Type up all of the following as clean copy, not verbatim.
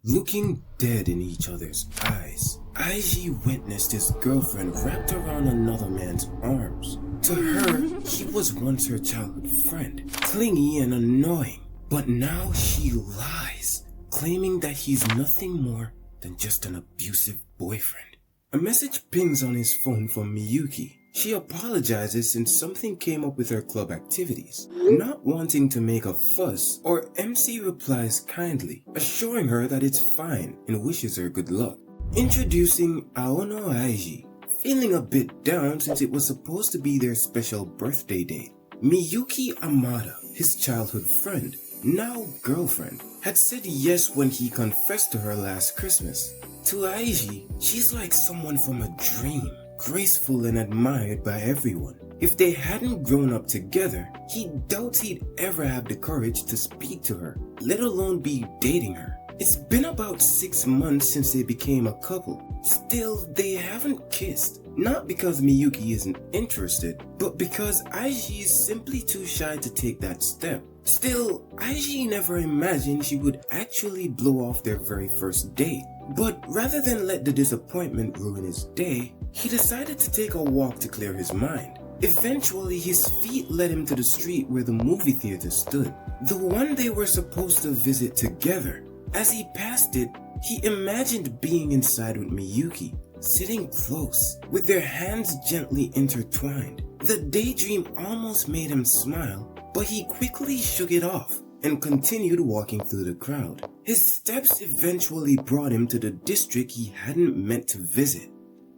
Looking dead in each other's eyes, Eiji witnessed his girlfriend wrapped around another man's arms. To her, he was once her childhood friend, clingy and annoying. But now she lies, claiming that he's nothing more than just an abusive boyfriend. A message pings on his phone from Miyuki. She apologizes since something came up with her club activities. Not wanting to make a fuss, or MC replies kindly, assuring her that it's fine and wishes her good luck. Introducing Aono Eiji, feeling a bit down since it was supposed to be their special birthday date. Miyuki Amada, his childhood friend, now girlfriend, had said yes when he confessed to her last Christmas. To Eiji, she's like someone from a dream, graceful and admired by everyone. If they hadn't grown up together, he doubts he'd ever have the courage to speak to her, let alone be dating her. It's been about 6 months since they became a couple. Still, they haven't kissed. Not because Miyuki isn't interested, but because Eiji is simply too shy to take that step. Still, Eiji never imagined she would actually blow off their very first date. But rather than let the disappointment ruin his day, he decided to take a walk to clear his mind. Eventually, his feet led him to the street where the movie theater stood, the one they were supposed to visit together. As he passed it, he imagined being inside with Miyuki, sitting close, with their hands gently intertwined. The daydream almost made him smile, but he quickly shook it off and continued walking through the crowd. His steps eventually brought him to the district he hadn't meant to visit,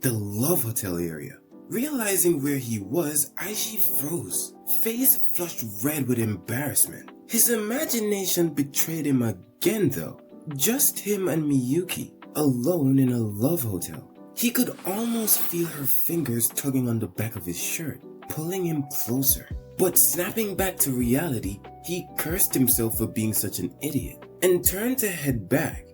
the Love Hotel area. Realizing where he was, Eiji froze, face flushed red with embarrassment. His imagination betrayed him again though. Just him and Miyuki, alone in a love hotel. He could almost feel her fingers tugging on the back of his shirt, pulling him closer. But snapping back to reality, he cursed himself for being such an idiot and turned to head back.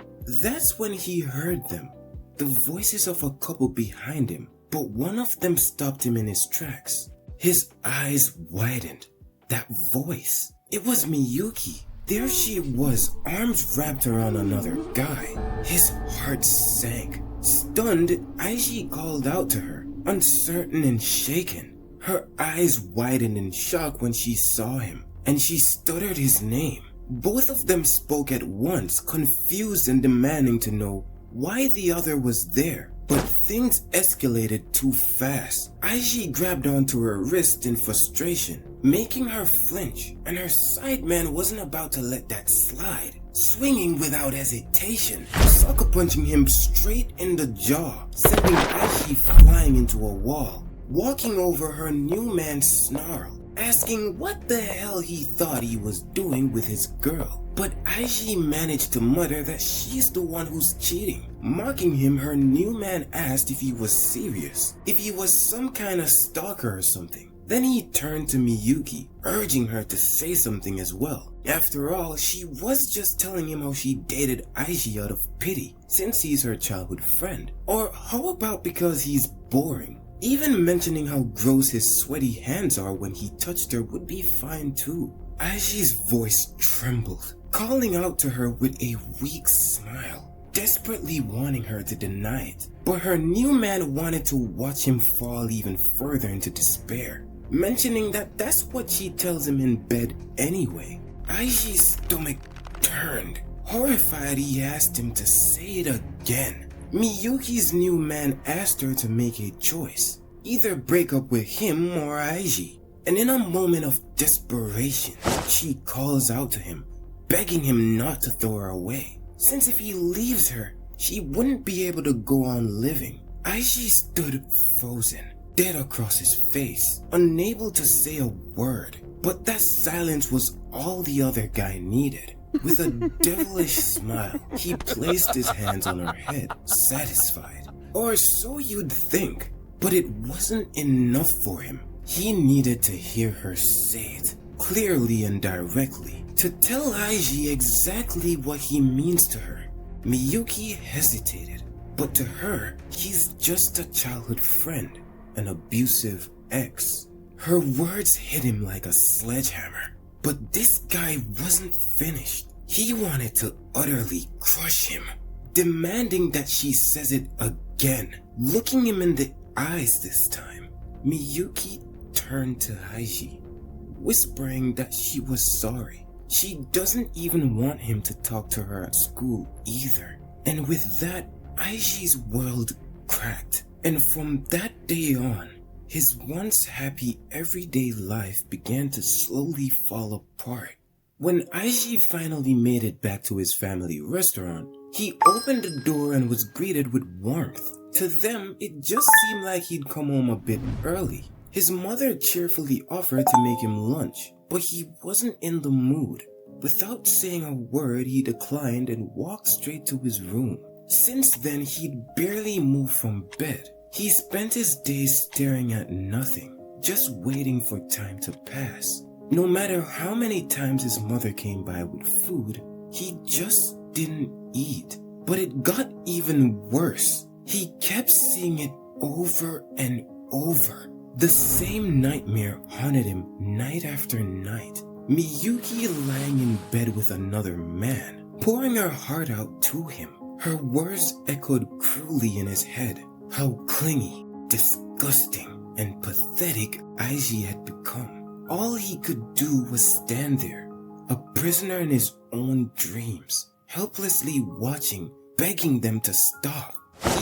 That's when he heard them, the voices of a couple behind him, but one of them stopped him in his tracks. His eyes widened. That voice, it was Miyuki. There she was, arms wrapped around another guy. His heart sank. Stunned, Eiji called out to her, uncertain and shaken. Her eyes widened in shock when she saw him, and she stuttered his name. Both of them spoke at once, confused and demanding to know why the other was there. But things escalated too fast. Eiji grabbed onto her wrist in frustration, making her flinch, and her sideman wasn't about to let that slide. Swinging without hesitation, sucker punching him straight in the jaw, sending Eiji flying into a wall. Walking over, her new man snarled, asking what the hell he thought he was doing with his girl. But Eiji managed to mutter that she's the one who's cheating. Mocking him, her new man asked if he was serious, if he was some kind of stalker or something. Then he turned to Miyuki, urging her to say something as well. After all, she was just telling him how she dated Eiji out of pity, since he's her childhood friend. Or how about because he's boring? Even mentioning how gross his sweaty hands are when he touched her would be fine too. Eiji's voice trembled, calling out to her with a weak smile, desperately wanting her to deny it. But her new man wanted to watch him fall even further into despair, mentioning that that's what she tells him in bed anyway. Eiji's stomach turned. Horrified, he asked him to say it again. Miyuki's new man asked her to make a choice, either break up with him or Eiji. And in a moment of desperation, she calls out to him, begging him not to throw her away, since if he leaves her, she wouldn't be able to go on living. Eiji stood frozen, dead across his face, unable to say a word. But that silence was all the other guy needed. With a devilish smile, he placed his hands on her head, satisfied. Or so you'd think, but it wasn't enough for him. He needed to hear her say it, clearly and directly, to tell Eiji exactly what he means to her. Miyuki hesitated, but to her, he's just a childhood friend, an abusive ex. Her words hit him like a sledgehammer. But this guy wasn't finished. He wanted to utterly crush him, demanding that she says it again. Looking him in the eyes this time, Miyuki turned to Eiji, whispering that she was sorry. She doesn't even want him to talk to her at school either. And with that, Eiji's world cracked. And from that day on, his once happy everyday life began to slowly fall apart. When Eiji finally made it back to his family restaurant, he opened the door and was greeted with warmth. To them, it just seemed like he'd come home a bit early. His mother cheerfully offered to make him lunch, but he wasn't in the mood. Without saying a word, he declined and walked straight to his room. Since then, he'd barely moved from bed. He spent his days staring at nothing, just waiting for time to pass. No matter how many times his mother came by with food, he just didn't eat. But it got even worse. He kept seeing it over and over. The same nightmare haunted him night after night. Miyuki lying in bed with another man, pouring her heart out to him. Her words echoed cruelly in his head. How clingy, disgusting, and pathetic Eiji had become. All he could do was stand there, a prisoner in his own dreams, helplessly watching, begging them to stop.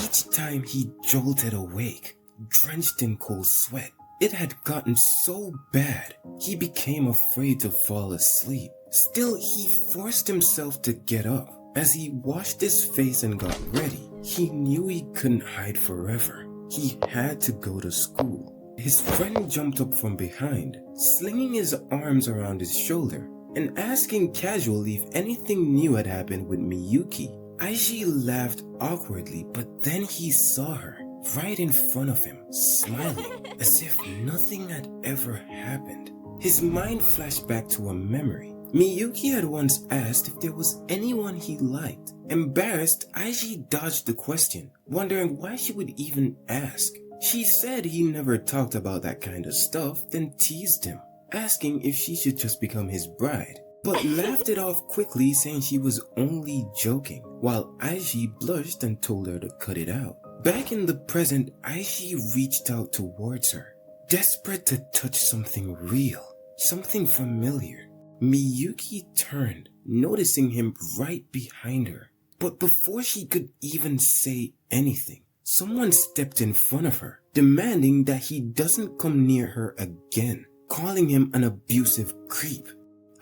Each time he jolted awake, drenched in cold sweat, it had gotten so bad, he became afraid to fall asleep. Still, he forced himself to get up. As he washed his face and got ready, he knew he couldn't hide forever. He had to go to school. His friend jumped up from behind, slinging his arms around his shoulder and asking casually if anything new had happened with Miyuki. Eiji laughed awkwardly, but then he saw her right in front of him, smiling as if nothing had ever happened. His mind flashed back to a memory. Miyuki had once asked if there was anyone he liked. Embarrassed, Eiji dodged the question, wondering why she would even ask. She said he never talked about that kind of stuff, then teased him, asking if she should just become his bride, but laughed it off quickly, saying she was only joking, while Eiji blushed and told her to cut it out. Back in the present, Eiji reached out towards her, desperate to touch something real, something familiar. Miyuki turned, noticing him right behind her. But before she could even say anything, someone stepped in front of her, demanding that he doesn't come near her again, calling him an abusive creep.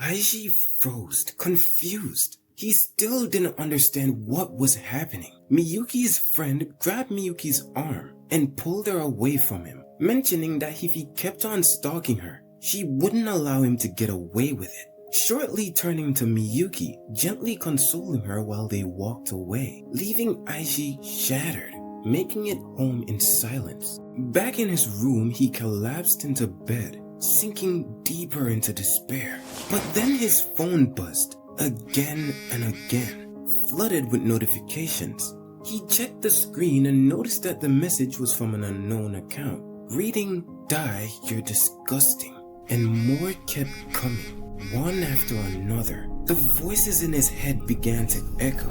Eiji froze, confused. He still didn't understand what was happening. Miyuki's friend grabbed Miyuki's arm and pulled her away from him, mentioning that if he kept on stalking her, she wouldn't allow him to get away with it. Shortly turning to Miyuki, gently consoling her while they walked away, leaving Eiji shattered, making it home in silence. Back in his room, he collapsed into bed, sinking deeper into despair. But then his phone buzzed, again and again, flooded with notifications. He checked the screen and noticed that the message was from an unknown account, reading, "Die, you're disgusting," and more kept coming. One after another, the voices in his head began to echo.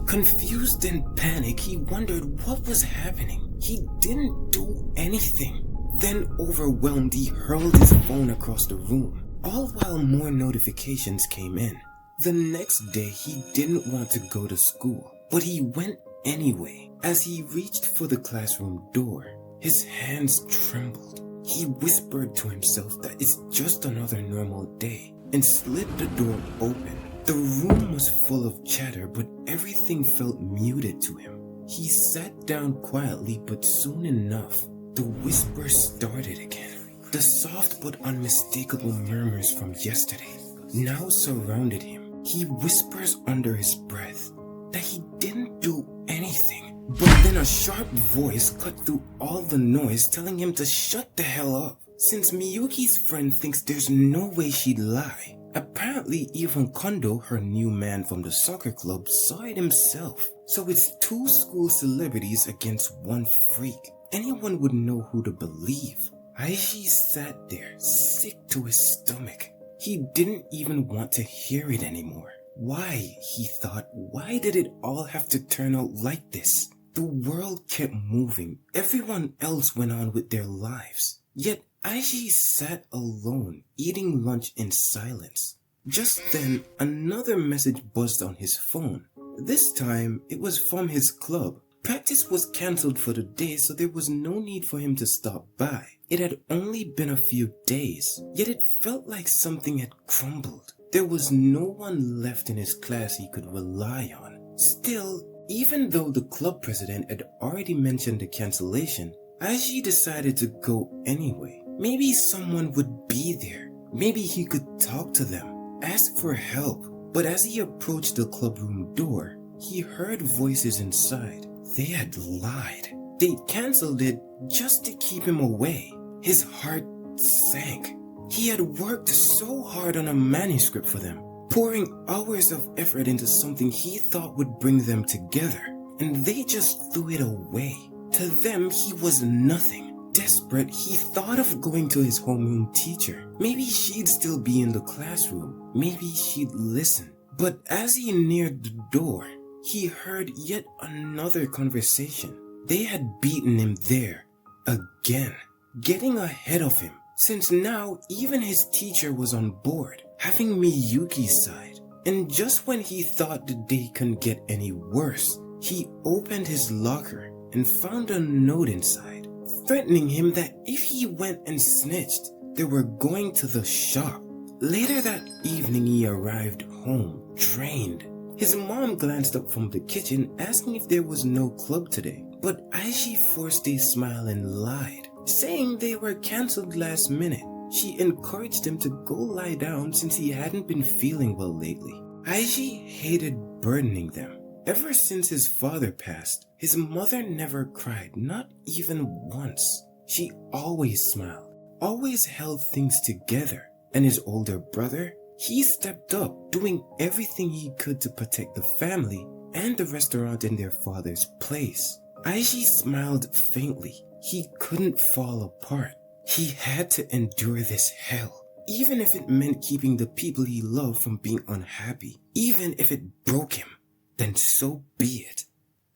Confused and panicked, he wondered what was happening. He didn't do anything. Then, overwhelmed, he hurled his phone across the room, all while more notifications came in. The next day, he didn't want to go to school, but he went anyway. As he reached for the classroom door, his hands trembled. He whispered to himself that it's just another normal day and slid the door open. The room was full of chatter, but everything felt muted to him. He sat down quietly, but soon enough, the whispers started again. The soft but unmistakable murmurs from yesterday now surrounded him. He whispers under his breath that he didn't do anything. But then a sharp voice cut through all the noise, telling him to shut the hell up, since Miyuki's friend thinks there's no way she'd lie. Apparently even Kondo, her new man from the soccer club, saw it himself. So it's two school celebrities against one freak. Anyone would know who to believe. Eiji sat there, sick to his stomach. He didn't even want to hear it anymore. Why, he thought, why did it all have to turn out like this? The world kept moving. Everyone else went on with their lives. Yet Eiji sat alone, eating lunch in silence. Just then, another message buzzed on his phone. This time, it was from his club. Practice was cancelled for the day, so there was no need for him to stop by. It had only been a few days, yet it felt like something had crumbled. There was no one left in his class he could rely on. Still, even though the club president had already mentioned the cancellation, Eiji decided to go anyway. Maybe someone would be there. Maybe he could talk to them, ask for help. But as he approached the clubroom door, he heard voices inside. They had lied. They'd cancelled it just to keep him away. His heart sank. He had worked so hard on a manuscript for them, pouring hours of effort into something he thought would bring them together, and they just threw it away. To them, he was nothing. Desperate, he thought of going to his homeroom teacher. Maybe she'd still be in the classroom. Maybe she'd listen. But as he neared the door, he heard yet another conversation. They had beaten him there, again, getting ahead of him, since now even his teacher was on board, having Miyuki's side. And just when he thought the day couldn't get any worse, he opened his locker and found a note inside, threatening him that if he went and snitched, they were going to the shop. Later that evening, he arrived home, drained. His mom glanced up from the kitchen, asking if there was no club today. But Eiji forced a smile and lied, saying they were cancelled last minute. She encouraged him to go lie down since he hadn't been feeling well lately. Eiji hated burdening them. Ever since his father passed, his mother never cried, not even once. She always smiled, always held things together. And his older brother, he stepped up, doing everything he could to protect the family and the restaurant in their father's place. Eiji smiled faintly. He couldn't fall apart. He had to endure this hell, even if it meant keeping the people he loved from being unhappy. Even if it broke him, then so be it.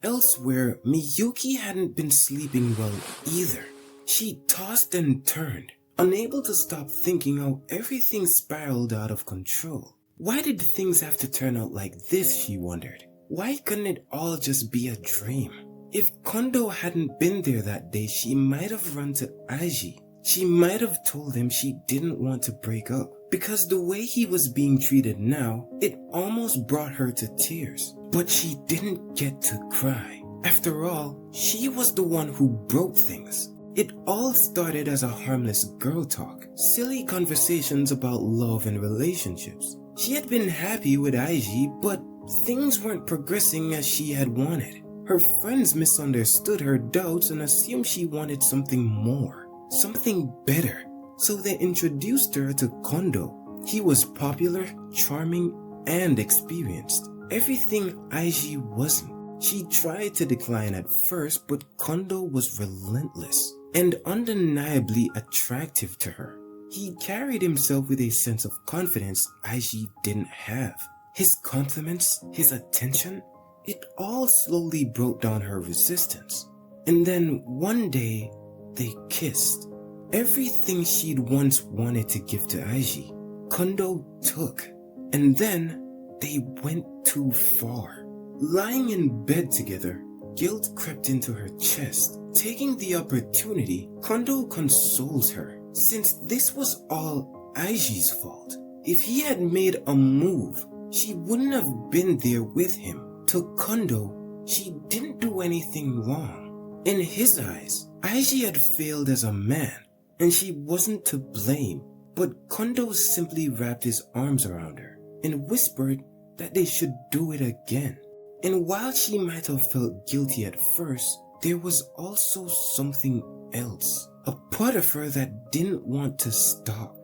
Elsewhere, Miyuki hadn't been sleeping well either. She tossed and turned, unable to stop thinking how everything spiraled out of control. Why did things have to turn out like this, she wondered. Why couldn't it all just be a dream? If Kondo hadn't been there that day, she might have run to Eiji. She might have told him she didn't want to break up, because the way he was being treated now, it almost brought her to tears. But she didn't get to cry. After all, she was the one who broke things. It all started as a harmless girl talk, silly conversations about love and relationships. She had been happy with Eiji, but things weren't progressing as she had wanted. Her friends misunderstood her doubts and assumed she wanted something more, something better. So they introduced her to Kondo. He was popular, charming, and experienced. Everything Eiji wasn't. She tried to decline at first, but Kondo was relentless and undeniably attractive to her. He carried himself with a sense of confidence Eiji didn't have. His compliments, his attention, it all slowly broke down her resistance. And then one day, they kissed. Everything she'd once wanted to give to Eiji, Kondo took. And then, they went too far. Lying in bed together, guilt crept into her chest. Taking the opportunity, Kondo consoles her, since this was all Eiji's fault. If he had made a move, she wouldn't have been there with him. To Kondo, she didn't do anything wrong. In his eyes, Eiji had failed as a man, and she wasn't to blame. But Kondo simply wrapped his arms around her and whispered that they should do it again. And while she might have felt guilty at first, there was also something else. A part of her that didn't want to stop.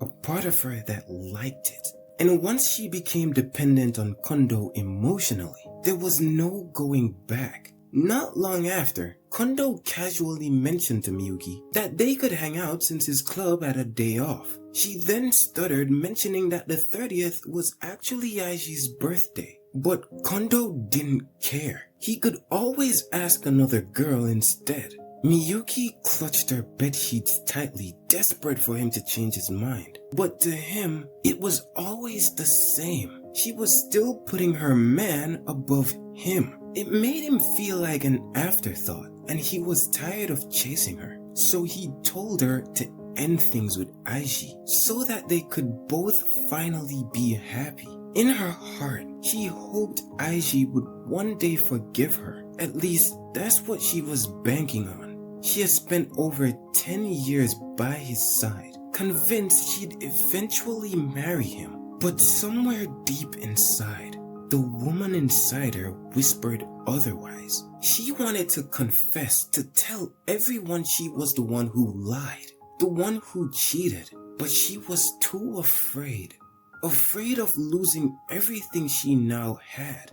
A part of her that liked it. And once she became dependent on Kondo emotionally, there was no going back. Not long after, Kondo casually mentioned to Miyuki that they could hang out since his club had a day off. She then stuttered, mentioning that the 30th was actually Eiji's birthday. But Kondo didn't care. He could always ask another girl instead. Miyuki clutched her bedsheets tightly, desperate for him to change his mind. But to him, it was always the same. She was still putting her man above him. It made him feel like an afterthought, and he was tired of chasing her. So he told her to end things with Eiji, so that they could both finally be happy. In her heart, she hoped Eiji would one day forgive her. At least, that's what she was banking on. She had spent over 10 years by his side, convinced she'd eventually marry him. But somewhere deep inside, the woman inside her whispered otherwise. She wanted to confess, to tell everyone she was the one who lied, the one who cheated, but she was too afraid of losing everything she now had.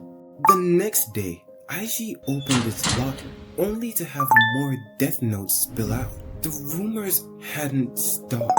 The next day, Eiji opened its locker, only to have more death notes spill out. The rumors hadn't stopped.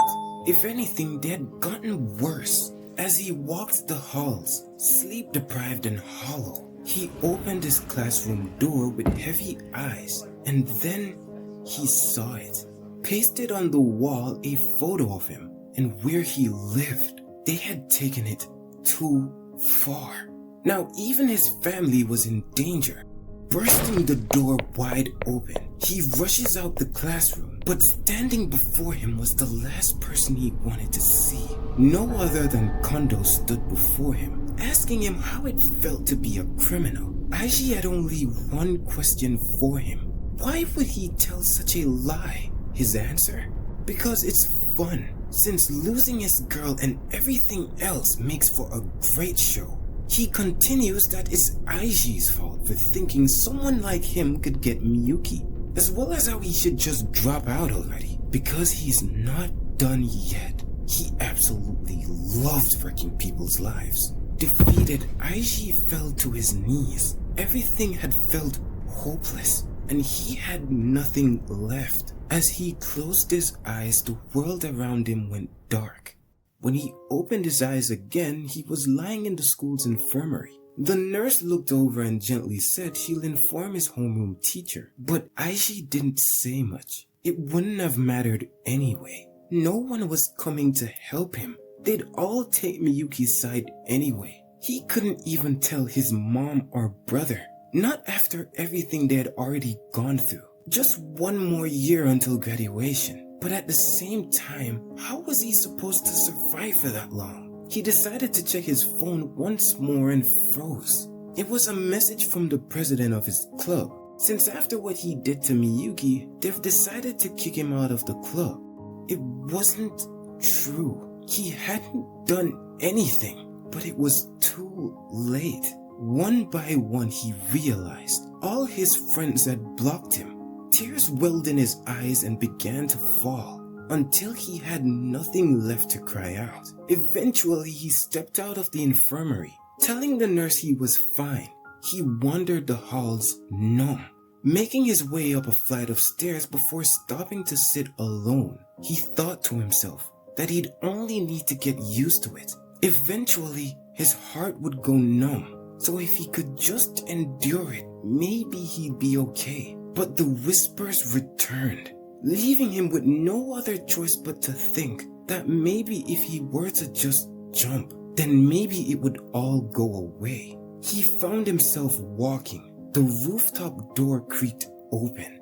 If anything, they had gotten worse. As he walked the halls, sleep-deprived and hollow, he opened his classroom door with heavy eyes, and then he saw it. Pasted on the wall, a photo of him and where he lived. They had taken it too far. Now even his family was in danger. Bursting the door wide open, he rushes out the classroom, but standing before him was the last person he wanted to see. No other than Kondo stood before him, asking him how it felt to be a criminal. Eiji had only one question for him. Why would he tell such a lie? His answer? Because it's fun, since losing his girl and everything else makes for a great show. He continues that it's Eiji's fault for thinking someone like him could get Miyuki, as well as how he should just drop out already, because he's not done yet. He absolutely loves wrecking people's lives. Defeated, Eiji fell to his knees. Everything had felt hopeless, and he had nothing left. As he closed his eyes, the world around him went dark. When he opened his eyes again, he was lying in the school's infirmary. The nurse looked over and gently said she'll inform his homeroom teacher. But Eiji didn't say much. It wouldn't have mattered anyway. No one was coming to help him. They'd all take Miyuki's side anyway. He couldn't even tell his mom or brother. Not after everything they had already gone through. Just one more year until graduation. But at the same time, how was he supposed to survive for that long? He decided to check his phone once more and froze. It was a message from the president of his club. Since after what he did to Miyuki, they've decided to kick him out of the club. It wasn't true. He hadn't done anything, but it was too late. One by one, he realized all his friends had blocked him. Tears welled in his eyes and began to fall, until he had nothing left to cry out. Eventually, he stepped out of the infirmary, telling the nurse he was fine. He wandered the halls numb, making his way up a flight of stairs before stopping to sit alone. He thought to himself that he'd only need to get used to it. Eventually, his heart would go numb, so if he could just endure it, maybe he'd be okay. But the whispers returned, leaving him with no other choice but to think that maybe if he were to just jump, then maybe it would all go away. He found himself walking. The rooftop door creaked open,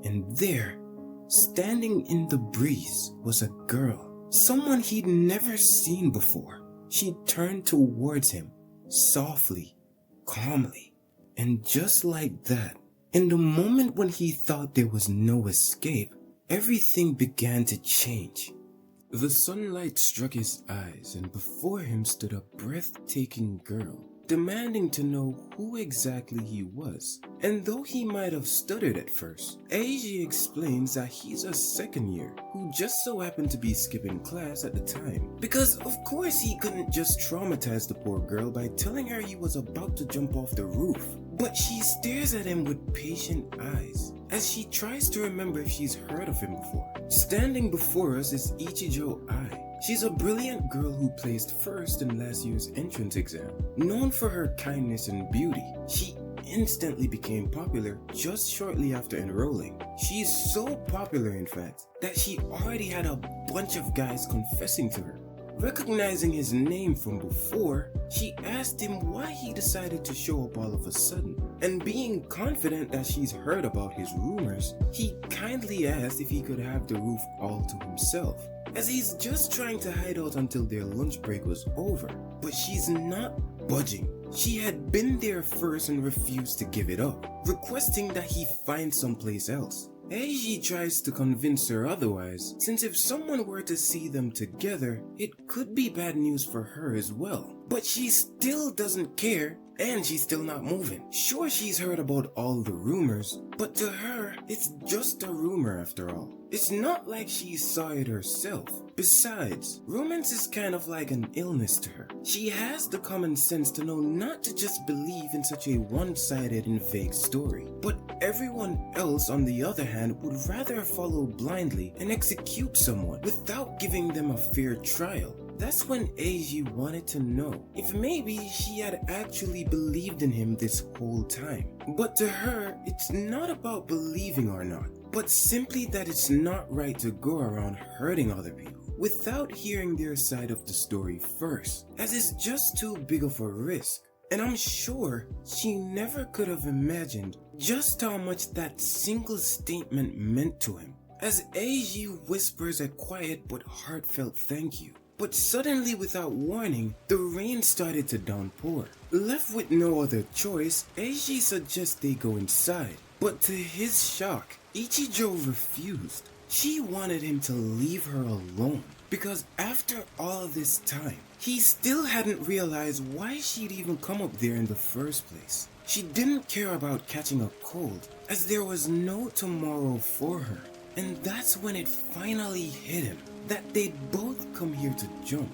and there, standing in the breeze, was a girl, someone he'd never seen before. She turned towards him, softly, calmly, and just like that, in the moment when he thought there was no escape, everything began to change. The sunlight struck his eyes, and before him stood a breathtaking girl. demanding to know who exactly he was. And though he might have stuttered at first, Eiji explains that he's a second year who just so happened to be skipping class at the time. Because of course he couldn't just traumatize the poor girl by telling her he was about to jump off the roof. But she stares at him with patient eyes as she tries to remember if she's heard of him before. Standing before us is Ichijo Ai. She's a brilliant girl who placed first in last year's entrance exam. Known for her kindness and beauty, she instantly became popular just shortly after enrolling. She's so popular, in fact, that she already had a bunch of guys confessing to her. Recognizing his name from before, she asked him why he decided to show up all of a sudden. And being confident that she's heard about his rumors, he kindly asked if he could have the roof all to himself, as he's just trying to hide out until their lunch break was over. But she's not budging. She had been there first and refused to give it up, requesting that he find someplace else. Eiji tries to convince her otherwise, since if someone were to see them together, it could be bad news for her as well. But she still doesn't care, and she's still not moving. Sure, she's heard about all the rumors, but to her, it's just a rumor after all. It's not like she saw it herself. Besides, romance is kind of like an illness to her. She has the common sense to know not to just believe in such a one-sided and vague story. But everyone else, on the other hand, would rather follow blindly and execute someone without giving them a fair trial. That's when Eiji wanted to know if maybe she had actually believed in him this whole time. But to her, it's not about believing or not, but simply that it's not right to go around hurting other people without hearing their side of the story first, as it's just too big of a risk. And I'm sure she never could have imagined just how much that single statement meant to him, as Eiji whispers a quiet but heartfelt thank you. But suddenly, without warning, the rain started to downpour. Left with no other choice, Eiji suggests they go inside. But to his shock, Ichijo refused. She wanted him to leave her alone, because after all this time, he still hadn't realized why she'd even come up there in the first place. She didn't care about catching a cold, as there was no tomorrow for her. And that's when it finally hit him that they'd both come here to jump.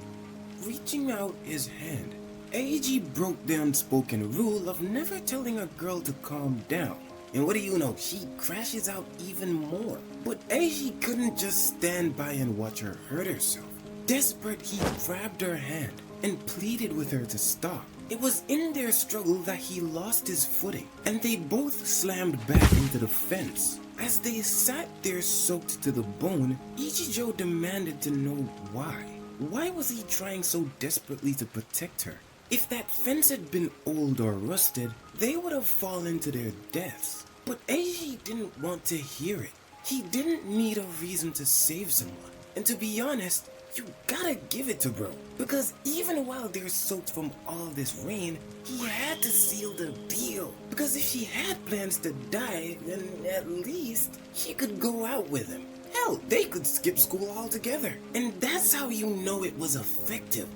Reaching out his hand, Eiji broke the unspoken rule of never telling a girl to calm down. And what do you know, she crashes out even more. But Eiji couldn't just stand by and watch her hurt herself. Desperate, he grabbed her hand and pleaded with her to stop. It was in their struggle that he lost his footing, and they both slammed back into the fence. As they sat there soaked to the bone, Ichijo demanded to know why. Why was he trying so desperately to protect her? If that fence had been old or rusted, they would have fallen to their deaths. But Eiji didn't want to hear it. He didn't need a reason to save someone. And to be honest, you gotta give it to bro, because even while they're soaked from all this rain, he had to seal the deal. Because if she had plans to die, then at least she could go out with him. Hell, they could skip school altogether. And that's how you know it was effective.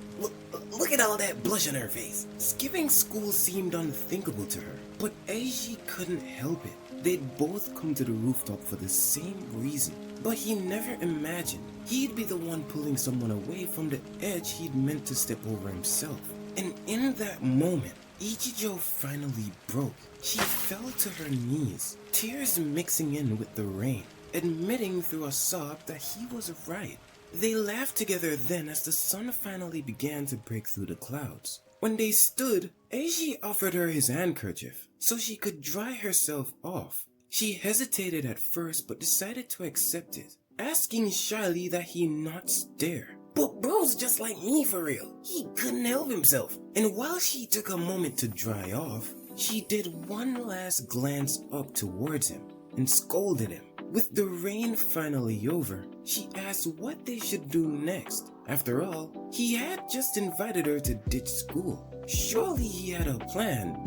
Look at all that blush on her face. Skipping school seemed unthinkable to her, but Eiji couldn't help it. They'd both come to the rooftop for the same reason. But he never imagined he'd be the one pulling someone away from the edge he'd meant to step over himself. And in that moment, Ichijo finally broke. She fell to her knees, tears mixing in with the rain, admitting through a sob that he was right. They laughed together then as the sun finally began to break through the clouds. When they stood, Eiji offered her his handkerchief so she could dry herself off. She hesitated at first but decided to accept it, asking shyly that he not stare. But bro's just like me for real. He couldn't help himself. And while she took a moment to dry off, she did one last glance up towards him and scolded him. With the rain finally over, she asked what they should do next. After all, he had just invited her to ditch school. Surely he had a plan,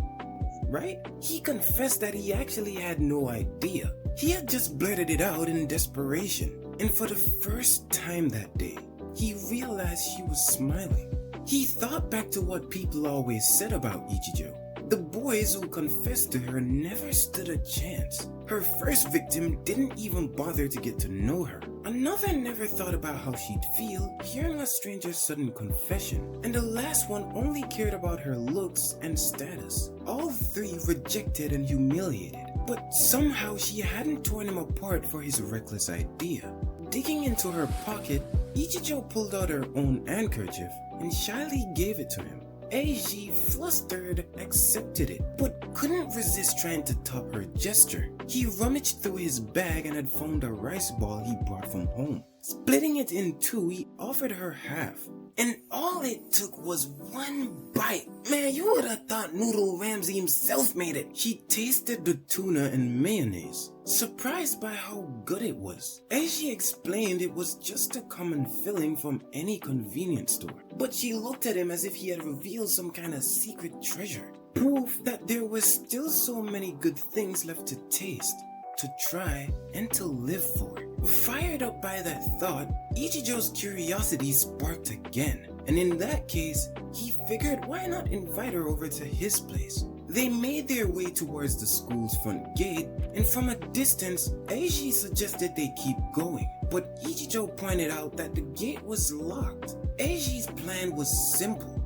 right? He confessed that he actually had no idea. He had just blurted it out in desperation. And for the first time that day, he realized she was smiling. He thought back to what people always said about Ichijo. The boys who confessed to her never stood a chance. Her first victim didn't even bother to get to know her. Another never thought about how she'd feel hearing a stranger's sudden confession. And the last one only cared about her looks and status. All three rejected and humiliated. But somehow she hadn't torn him apart for his reckless idea. Digging into her pocket, Ichijo pulled out her own handkerchief and shyly gave it to him. Eiji, flustered, accepted it, but couldn't resist trying to top her gesture. He rummaged through his bag and had found a rice ball he brought from home. Splitting it in two, he offered her half. And all it took was one bite. Man, you would have thought Noodle Ramsay himself made it. She tasted the tuna and mayonnaise, surprised by how good it was. As she explained, it was just a common filling from any convenience store. But she looked at him as if he had revealed some kind of secret treasure. Proof that there was still so many good things left to taste, to try, and to live for. Fired up by that thought, Ichijo's curiosity sparked again, and in that case, he figured why not invite her over to his place. They made their way towards the school's front gate, and from a distance, Eiji suggested they keep going, but Ichijo pointed out that the gate was locked. Eiji's plan was simple.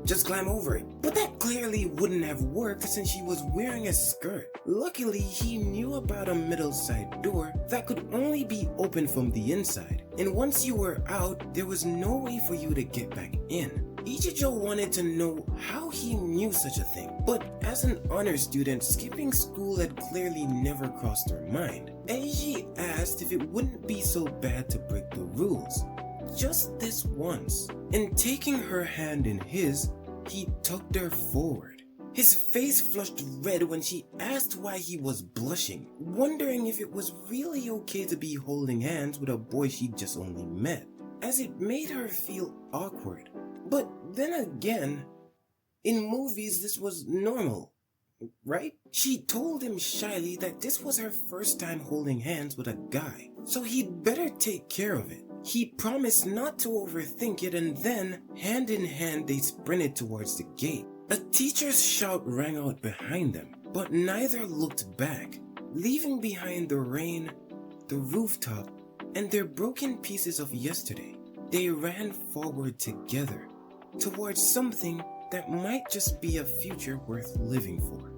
Just climb over it. But that clearly wouldn't have worked since she was wearing a skirt. Luckily, he knew about a middle side door that could only be opened from the inside. And once you were out, there was no way for you to get back in. Ichijo wanted to know how he knew such a thing, but as an honor student, skipping school had clearly never crossed her mind. Eiji asked if it wouldn't be so bad to break the rules. Just this once. And taking her hand in his, he tugged her forward. His face flushed red when she asked why he was blushing, wondering if it was really okay to be holding hands with a boy she just only met, as it made her feel awkward. But then again, in movies this was normal, right? She told him shyly that this was her first time holding hands with a guy, so he'd better take care of it. He promised not to overthink it, and then, hand in hand, they sprinted towards the gate. A teacher's shout rang out behind them, but neither looked back, leaving behind the rain, the rooftop, and their broken pieces of yesterday. They ran forward together, towards something that might just be a future worth living for.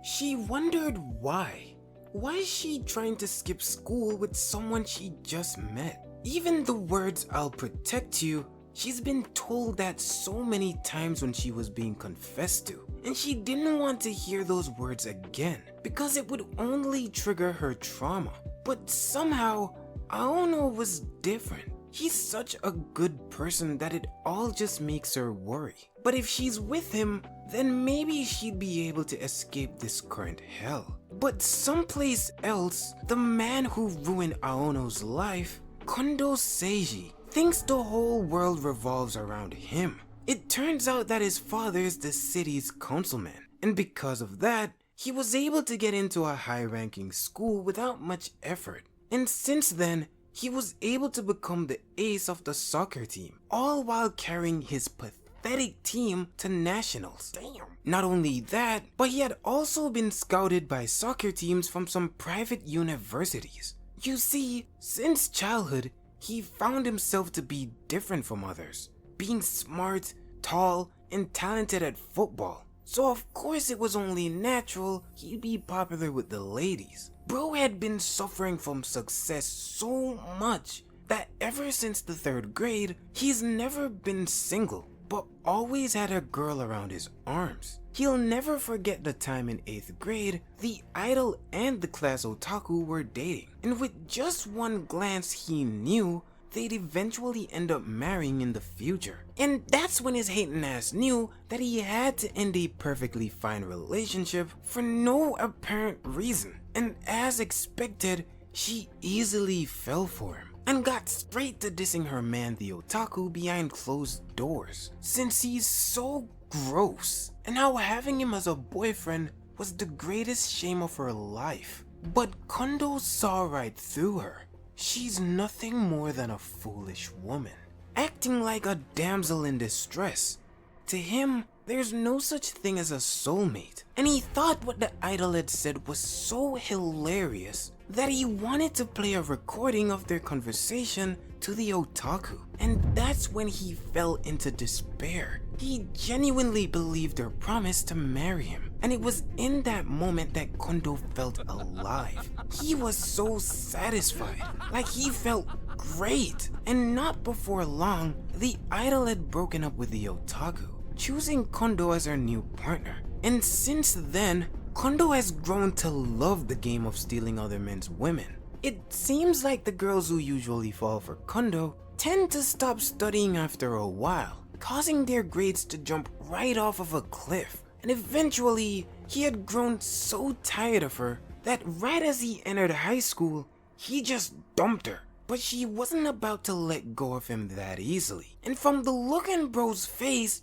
She wondered why. Why is she trying to skip school with someone she just met? Even the words "I'll protect you," she's been told that so many times when she was being confessed to, and she didn't want to hear those words again because it would only trigger her trauma. But somehow, Aono was different. He's such a good person that it all just makes her worry. But if she's with him, then maybe she'd be able to escape this current hell. But someplace else, the man who ruined Aono's life, Kondo Seiji, thinks the whole world revolves around him. It turns out that his father is the city's councilman, and because of that, he was able to get into a high-ranking school without much effort. And since then, he was able to become the ace of the soccer team, all while carrying his pathetic team to nationals. Damn. Not only that, but he had also been scouted by soccer teams from some private universities. You see, since childhood, he found himself to be different from others, being smart, tall, and talented at football. So of course it was only natural he'd be popular with the ladies. Bro had been suffering from success so much that ever since the 3rd grade, he's never been single, but always had a girl around his arms. He'll never forget the time in 8th grade, the idol and the class otaku were dating, and with just one glance he knew they'd eventually end up marrying in the future. And that's when his hating ass knew that he had to end a perfectly fine relationship for no apparent reason. And as expected, she easily fell for him and got straight to dissing her man the otaku behind closed doors, since he's so gross, and how having him as a boyfriend was the greatest shame of her life. But Kondo saw right through her. She's nothing more than a foolish woman. acting like a damsel in distress. To him, there's no such thing as a soulmate, and he thought what the idol had said was so hilarious that he wanted to play a recording of their conversation to the otaku, and that's when he fell into despair. He genuinely believed her promise to marry him, and it was in that moment that Kondo felt alive. He was so satisfied, like he felt great, and not before long, the idol had broken up with the otaku, choosing Kondo as her new partner. And since then, Kondo has grown to love the game of stealing other men's women. It seems like the girls who usually fall for Kondo tend to stop studying after a while, causing their grades to jump right off of a cliff. And eventually, he had grown so tired of her that right as he entered high school, he just dumped her. But she wasn't about to let go of him that easily. And from the look in bro's face,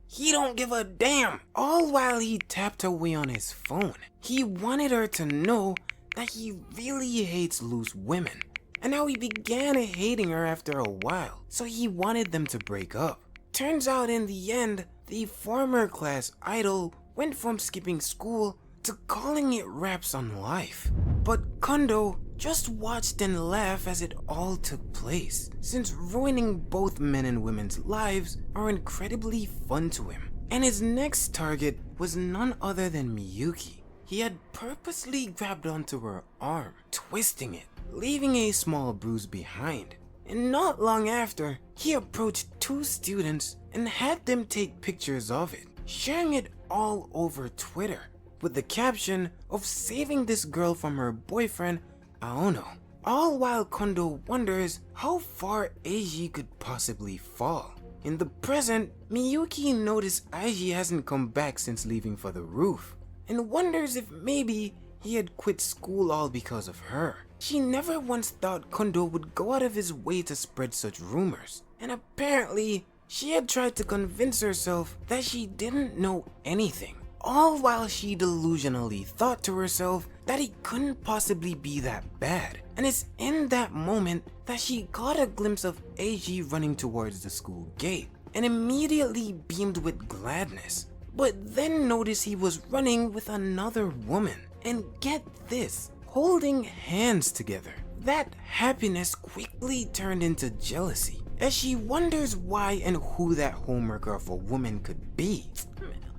he don't give a damn. All while he tapped away on his phone. He wanted her to know that he really hates loose women, and how he began hating her after a while, so he wanted them to break up. Turns out in the end, the former class idol went from skipping school to calling it raps on life. But Kondo just watched and laughed as it all took place, since ruining both men and women's lives are incredibly fun to him. And his next target was none other than Miyuki. He had purposely grabbed onto her arm, twisting it, leaving a small bruise behind. And not long after, he approached two students and had them take pictures of it, sharing it all over Twitter, with the caption of saving this girl from her boyfriend, Aono. All while Kondo wonders how far Eiji could possibly fall. In the present, Miyuki noticed Eiji hasn't come back since leaving for the roof, and wonders if maybe he had quit school all because of her. She never once thought Kondo would go out of his way to spread such rumors, and apparently she had tried to convince herself that she didn't know anything, all while she delusionally thought to herself that it couldn't possibly be that bad. And it's in that moment that she caught a glimpse of Eiji running towards the school gate, and immediately beamed with gladness, but then noticed he was running with another woman, and get this, holding hands together. That happiness quickly turned into jealousy, as she wonders why and who that homewrecker of a woman could be.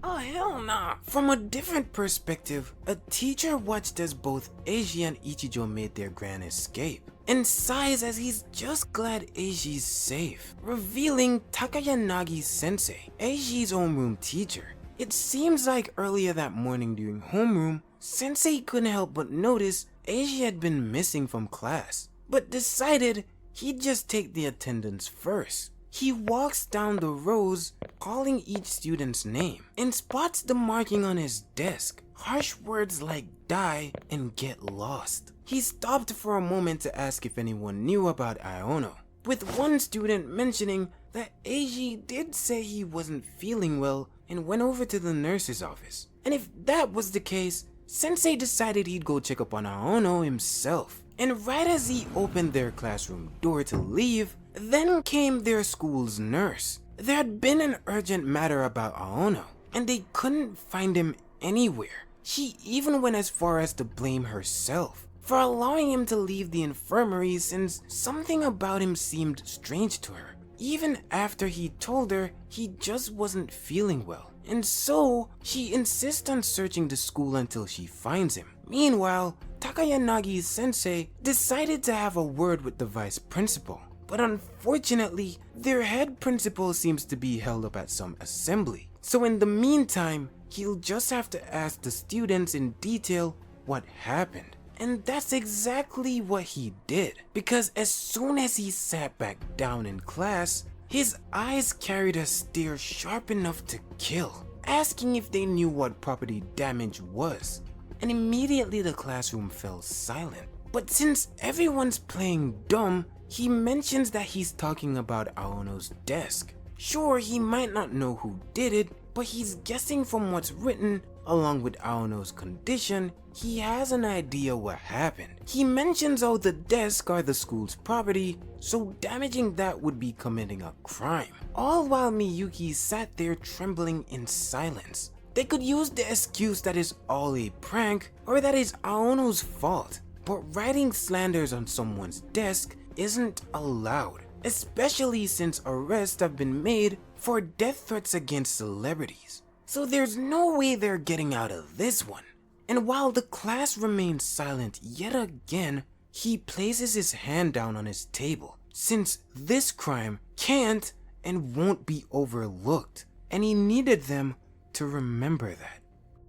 Oh hell nah. From a different perspective, a teacher watched as both Eiji and Ichijo made their grand escape, and sighs as he's just glad Eiji's safe, revealing Takayanagi sensei, Eiji's homeroom teacher. It seems like earlier that morning during homeroom, sensei couldn't help but notice Eiji had been missing from class, but decided he'd just take the attendance first. He walks down the rows, calling each student's name, and spots the marking on his desk, harsh words like die and get lost. He stopped for a moment to ask if anyone knew about Aono, with one student mentioning that Eiji did say he wasn't feeling well and went over to the nurse's office. And if that was the case, Sensei decided he'd go check up on Aono himself. And right as he opened their classroom door to leave, then came their school's nurse. There had been an urgent matter about Aono, and they couldn't find him anywhere. She even went as far as to blame herself for allowing him to leave the infirmary, since something about him seemed strange to her, even after he told her he just wasn't feeling well. And so, she insists on searching the school until she finds him. Meanwhile, Takayanagi sensei decided to have a word with the vice principal, but unfortunately, their head principal seems to be held up at some assembly. So in the meantime, he'll just have to ask the students in detail what happened. And that's exactly what he did, because as soon as he sat back down in class, his eyes carried a stare sharp enough to kill, asking if they knew what property damage was. And immediately the classroom fell silent. But since everyone's playing dumb, he mentions that he's talking about Aono's desk. Sure, he might not know who did it, but he's guessing from what's written along with Aono's condition, he has an idea what happened. He mentions how the desks are the school's property, so damaging that would be committing a crime. All while Miyuki sat there trembling in silence. They could use the excuse that is all a prank or that is Aono's fault, but writing slanders on someone's desk isn't allowed, especially since arrests have been made for death threats against celebrities. So there's no way they're getting out of this one. And while the class remains silent yet again, he places his hand down on his table, since this crime can't and won't be overlooked, and he needed them to remember that.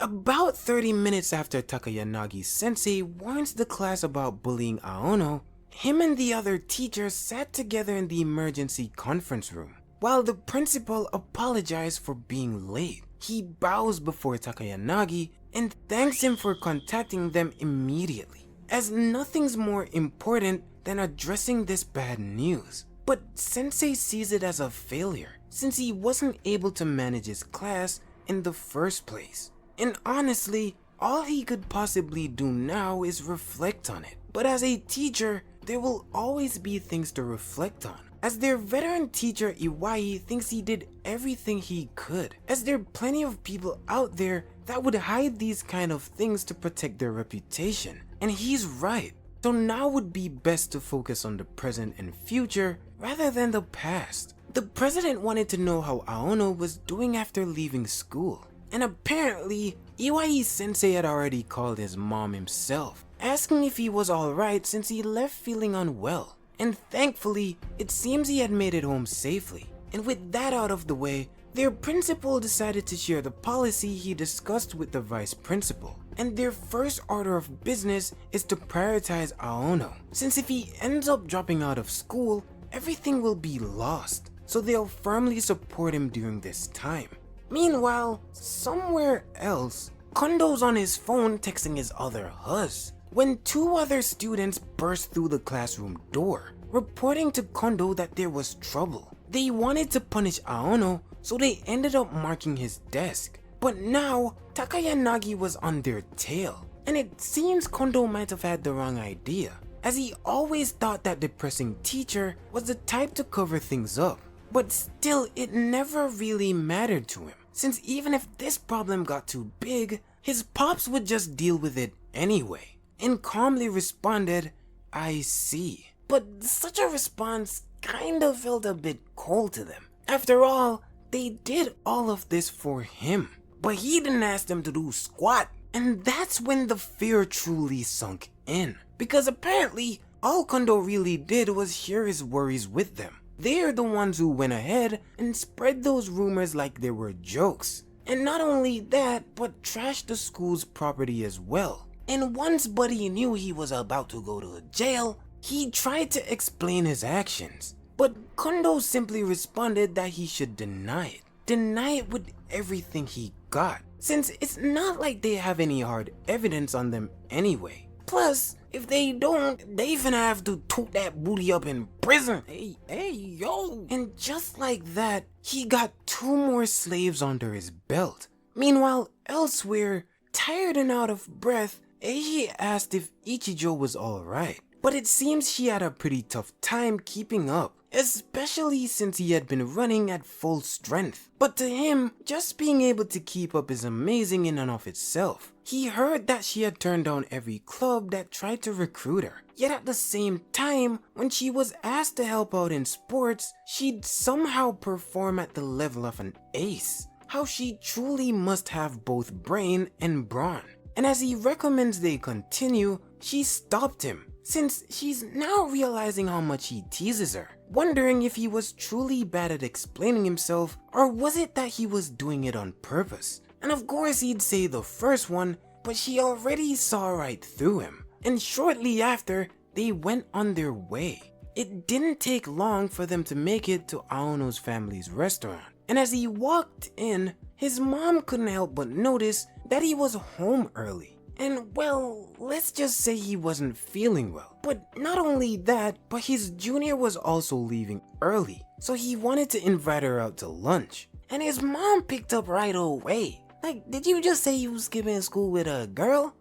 About 30 minutes after Takayanagi sensei warns the class about bullying Aono, him and the other teachers sat together in the emergency conference room. While the principal apologized for being late, he bows before Takayanagi and thanks him for contacting them immediately, as nothing's more important than addressing this bad news. But Sensei sees it as a failure, since he wasn't able to manage his class in the first place. And honestly, all he could possibly do now is reflect on it. But as a teacher, there will always be things to reflect on, as their veteran teacher Iwai thinks he did everything he could, as there are plenty of people out there that would hide these kind of things to protect their reputation, and he's right. So now would be best to focus on the present and future rather than the past. The president wanted to know how Aono was doing after leaving school, and apparently Iwai sensei had already called his mom himself, asking if he was alright since he left feeling unwell. And thankfully, it seems he had made it home safely. And with that out of the way, their principal decided to share the policy he discussed with the vice principal. And their first order of business is to prioritize Aono, since if he ends up dropping out of school, everything will be lost. So they'll firmly support him during this time. Meanwhile, somewhere else, Kondo's on his phone texting his other hus, when two other students burst through the classroom door, reporting to Kondo that there was trouble. They wanted to punish Aono, so they ended up marking his desk. But now, Takayanagi was on their tail, and it seems Kondo might have had the wrong idea, as he always thought that depressing teacher was the type to cover things up. But still, it never really mattered to him, since even if this problem got too big, his pops would just deal with it anyway, and calmly responded, "I see." But such a response kinda felt a bit cold to them. After all, they did all of this for him, but he didn't ask them to do squat. And that's when the fear truly sunk in, because apparently all Kondo really did was share his worries with them. They're the ones who went ahead and spread those rumors like they were jokes. And not only that, but trashed the school's property as well. And once Buddy knew he was about to go to jail, he tried to explain his actions. But Kondo simply responded that he should deny it. Deny it with everything he got, since it's not like they have any hard evidence on them anyway. Plus, if they don't, they finna have to toot that booty up in prison. Hey, yo. And just like that, he got 2 more slaves under his belt. Meanwhile, elsewhere, tired and out of breath, Eiji asked if Ichijo was alright. But it seems she had a pretty tough time keeping up, especially since he had been running at full strength. But to him, just being able to keep up is amazing in and of itself. He heard that she had turned down every club that tried to recruit her. Yet at the same time, when she was asked to help out in sports, she'd somehow perform at the level of an ace. How she truly must have both brain and brawn. And as he recommends they continue, she stopped him, since she's now realizing how much he teases her, wondering if he was truly bad at explaining himself, or was it that he was doing it on purpose. And of course he'd say the first one, but she already saw right through him, and shortly after, they went on their way. It didn't take long for them to make it to Aono's family's restaurant, and as he walked in, his mom couldn't help but notice that he was home early. And well, let's just say he wasn't feeling well. But not only that, but his junior was also leaving early, so he wanted to invite her out to lunch. And his mom picked up right away, Like, did you just say you was skipping school with a girl?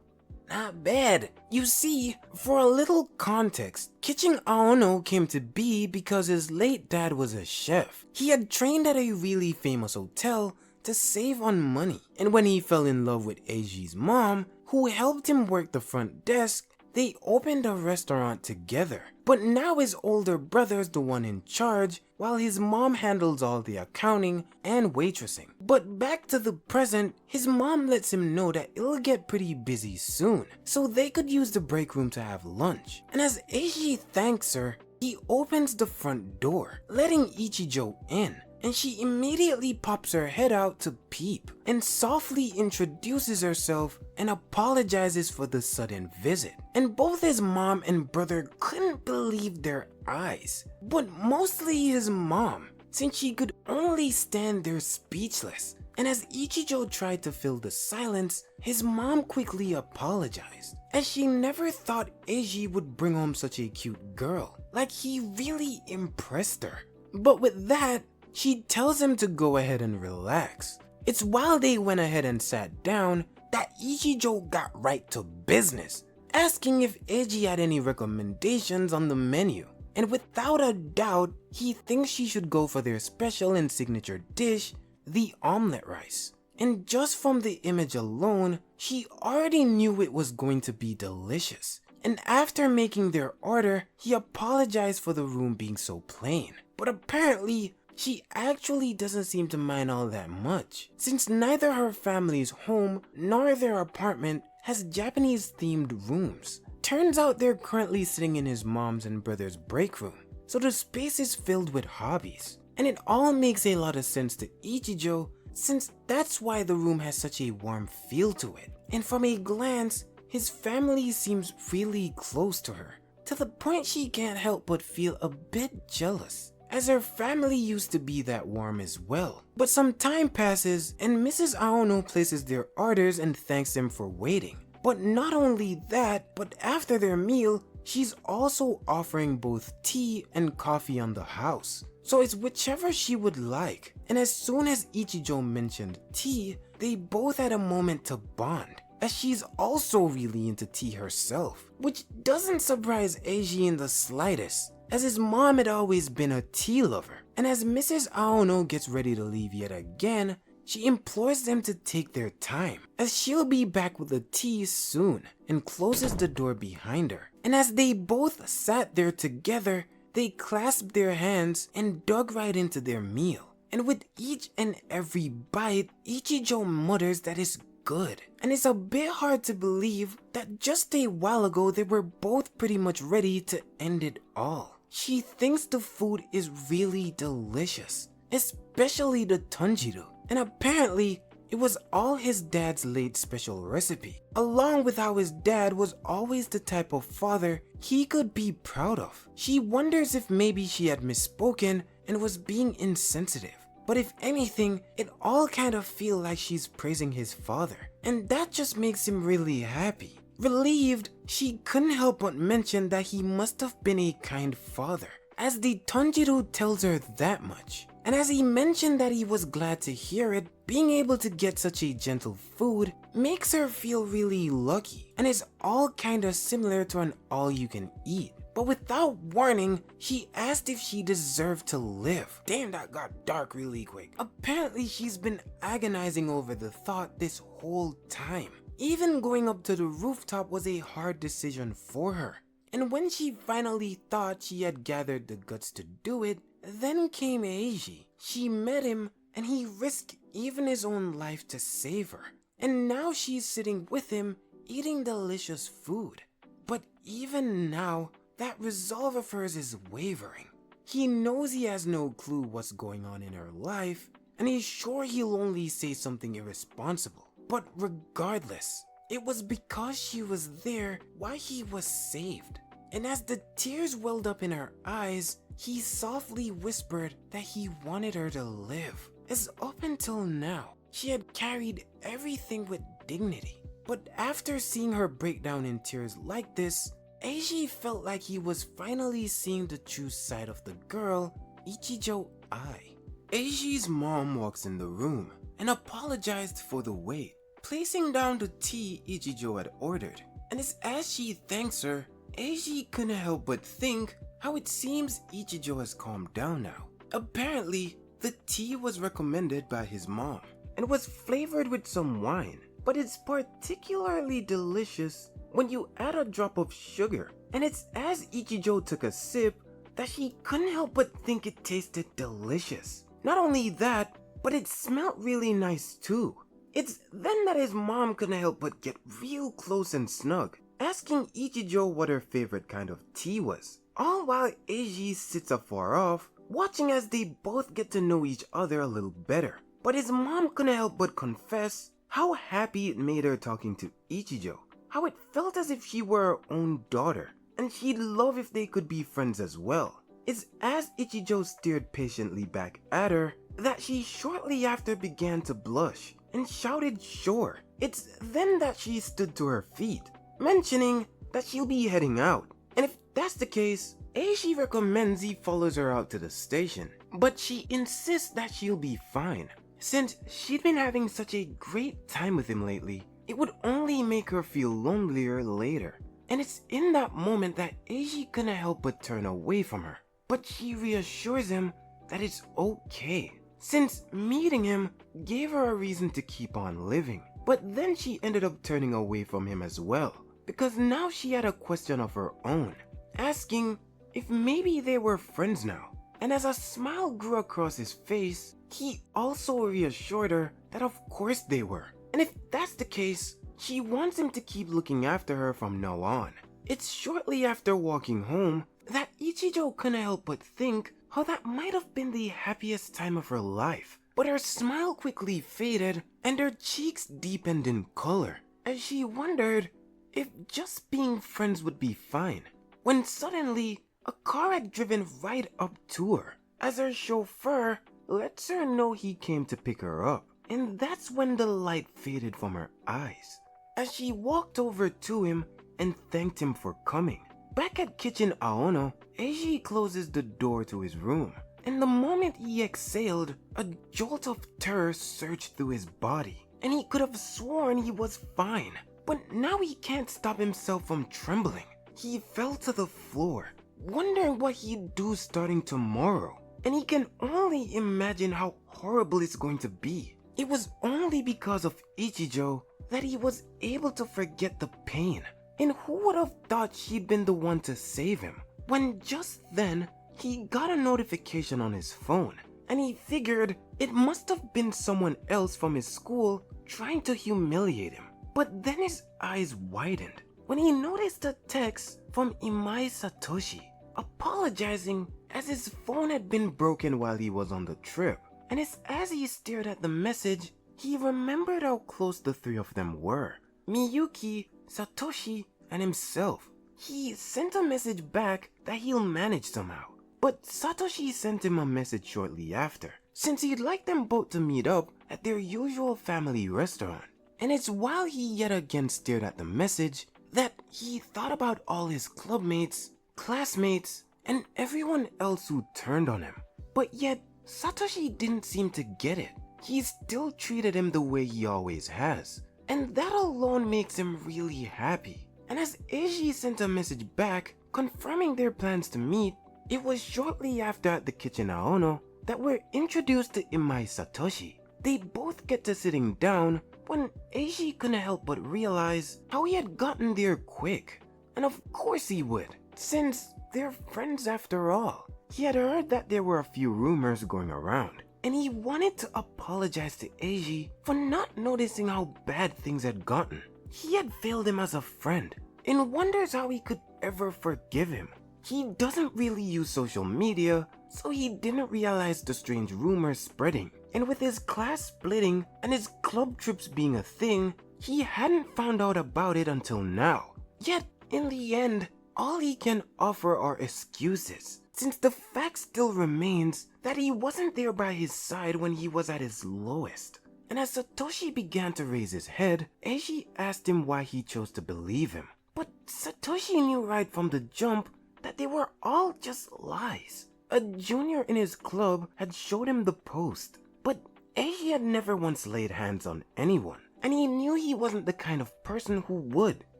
Not bad. You see, for a little context, Eiji Aono came to be because his late dad was a chef. He had trained at a really famous hotel to save on money, and when he fell in love with Eiji's mom, who helped him work the front desk, they opened a restaurant together. But now his older brother's the one in charge, while his mom handles all the accounting and waitressing. But back to the present, his mom lets him know that it'll get pretty busy soon, so they could use the break room to have lunch. And as Eiji thanks her, he opens the front door, letting Ichijo in. And she immediately pops her head out to peep and softly introduces herself and apologizes for the sudden visit. And both his mom and brother couldn't believe their eyes, but mostly his mom, since she could only stand there speechless. And as Ichijo tried to fill the silence, his mom quickly apologized, as she never thought Eiji would bring home such a cute girl. Like, he really impressed her. But with that, she tells him to go ahead and relax. It's while they went ahead and sat down that Ichijo got right to business, asking if Eiji had any recommendations on the menu. And without a doubt, he thinks she should go for their special and signature dish, the omelette rice. And just from the image alone, she already knew it was going to be delicious. And after making their order, he apologized for the room being so plain. But apparently, she actually doesn't seem to mind all that much, since neither her family's home nor their apartment has Japanese themed rooms. Turns out they're currently sitting in his mom's and brother's break room, so the space is filled with hobbies. And it all makes a lot of sense to Ichijo, since that's why the room has such a warm feel to it. And from a glance, his family seems really close to her, to the point she can't help but feel a bit jealous, as her family used to be that warm as well. But some time passes and Mrs. Aono places their orders and thanks them for waiting. But not only that, but after their meal, she's also offering both tea and coffee on the house. So it's whichever she would like. And as soon as Ichijo mentioned tea, they both had a moment to bond, as she's also really into tea herself, which doesn't surprise Eiji in the slightest, as his mom had always been a tea lover. And as Mrs. Aono gets ready to leave yet again, she implores them to take their time, as she'll be back with the tea soon, and closes the door behind her. And as they both sat there together, they clasped their hands and dug right into their meal. And with each and every bite, Ichijo mutters that it's good. And it's a bit hard to believe that just a while ago they were both pretty much ready to end it all. She thinks the food is really delicious, especially the tanjiro. And apparently, it was all his dad's late special recipe, along with how his dad was always the type of father he could be proud of. She wonders if maybe she had misspoken and was being insensitive. But if anything, it all kind of feel like she's praising his father. And that just makes him really happy. Relieved, she couldn't help but mention that he must have been a kind father, as the Tanjiro tells her that much. And as he mentioned that he was glad to hear it, being able to get such a gentle food makes her feel really lucky, and is all kinda similar to an all-you-can-eat. But without warning, she asked if she deserved to live. Damn, that got dark really quick. Apparently, she's been agonizing over the thought this whole time. Even going up to the rooftop was a hard decision for her. And when she finally thought she had gathered the guts to do it, then came Eiji. She met him, and he risked even his own life to save her. And now she's sitting with him, eating delicious food. But even now, that resolve of hers is wavering. He knows he has no clue what's going on in her life, and he's sure he'll only say something irresponsible. But regardless, it was because she was there why he was saved. And as the tears welled up in her eyes, he softly whispered that he wanted her to live, as up until now, she had carried everything with dignity. But after seeing her break down in tears like this, Eiji felt like he was finally seeing the true side of the girl Ichijo Ai. Eiji's mom walks in the room, and apologized for the wait, placing down the tea Ichijo had ordered. And as she thanks her, Eiji couldn't help but think how it seems Ichijo has calmed down now. Apparently, the tea was recommended by his mom and was flavored with some wine, but it's particularly delicious when you add a drop of sugar. And it's as Ichijo took a sip that she couldn't help but think it tasted delicious. Not only that, but it smelled really nice too. It's then that his mom couldn't help but get real close and snug, asking Ichijo what her favorite kind of tea was, all while Eiji sits afar off, watching as they both get to know each other a little better. But his mom couldn't help but confess how happy it made her talking to Ichijo, how it felt as if she were her own daughter, and she'd love if they could be friends as well. It's as Ichijo stared patiently back at her that she shortly after began to blush and shouted sure. It's then that she stood to her feet, mentioning that she'll be heading out, and if that's the case, Eiji recommends he follows her out to the station, but she insists that she'll be fine. Since she'd been having such a great time with him lately, it would only make her feel lonelier later. And it's in that moment that Eiji couldn't help but turn away from her, but she reassures him that it's okay, since meeting him gave her a reason to keep on living. But then she ended up turning away from him as well, because now she had a question of her own, asking if maybe they were friends now. And as a smile grew across his face, he also reassured her that of course they were. And if that's the case, she wants him to keep looking after her from now on. It's shortly after walking home that Ichijo couldn't help but think how that might have been the happiest time of her life. But her smile quickly faded and her cheeks deepened in color as she wondered if just being friends would be fine. When suddenly, a car had driven right up to her as her chauffeur lets her know he came to pick her up. And that's when the light faded from her eyes as she walked over to him and thanked him for coming. Back at Kitchen Aono, Eiji closes the door to his room, and the moment he exhaled, a jolt of terror surged through his body, and he could have sworn he was fine. But now he can't stop himself from trembling. He fell to the floor, wondering what he'd do starting tomorrow, and he can only imagine how horrible it's going to be. It was only because of Ichijo that he was able to forget the pain. And who would have thought she'd been the one to save him? When just then, he got a notification on his phone, and he figured it must have been someone else from his school trying to humiliate him. But then his eyes widened when he noticed a text from Imai Satoshi, apologizing as his phone had been broken while he was on the trip. And as he stared at the message, he remembered how close the three of them were. Miyuki, Satoshi, and himself. He sent a message back that he'll manage somehow. But Satoshi sent him a message shortly after, since he'd like them both to meet up at their usual family restaurant. And it's while he yet again stared at the message that he thought about all his clubmates, classmates, and everyone else who turned on him. But yet, Satoshi didn't seem to get it. He still treated him the way he always has, and that alone makes him really happy. And as Eiji sent a message back confirming their plans to meet, it was shortly after at the Kitchen Aono that we're introduced to Imai Satoshi. They both get to sitting down when Eiji couldn't help but realize how he had gotten there quick. And of course he would, since they're friends after all. He had heard that there were a few rumors going around, and he wanted to apologize to Eiji for not noticing how bad things had gotten. He had failed him as a friend, and wonders how he could ever forgive him. He doesn't really use social media, so he didn't realize the strange rumors spreading. And with his class splitting and his club trips being a thing, he hadn't found out about it until now. Yet, in the end, all he can offer are excuses, since the fact still remains that he wasn't there by his side when he was at his lowest. And as Satoshi began to raise his head, Eiji asked him why he chose to believe him. But Satoshi knew right from the jump that they were all just lies. A junior in his club had showed him the post, but Eiji had never once laid hands on anyone, and he knew he wasn't the kind of person who would.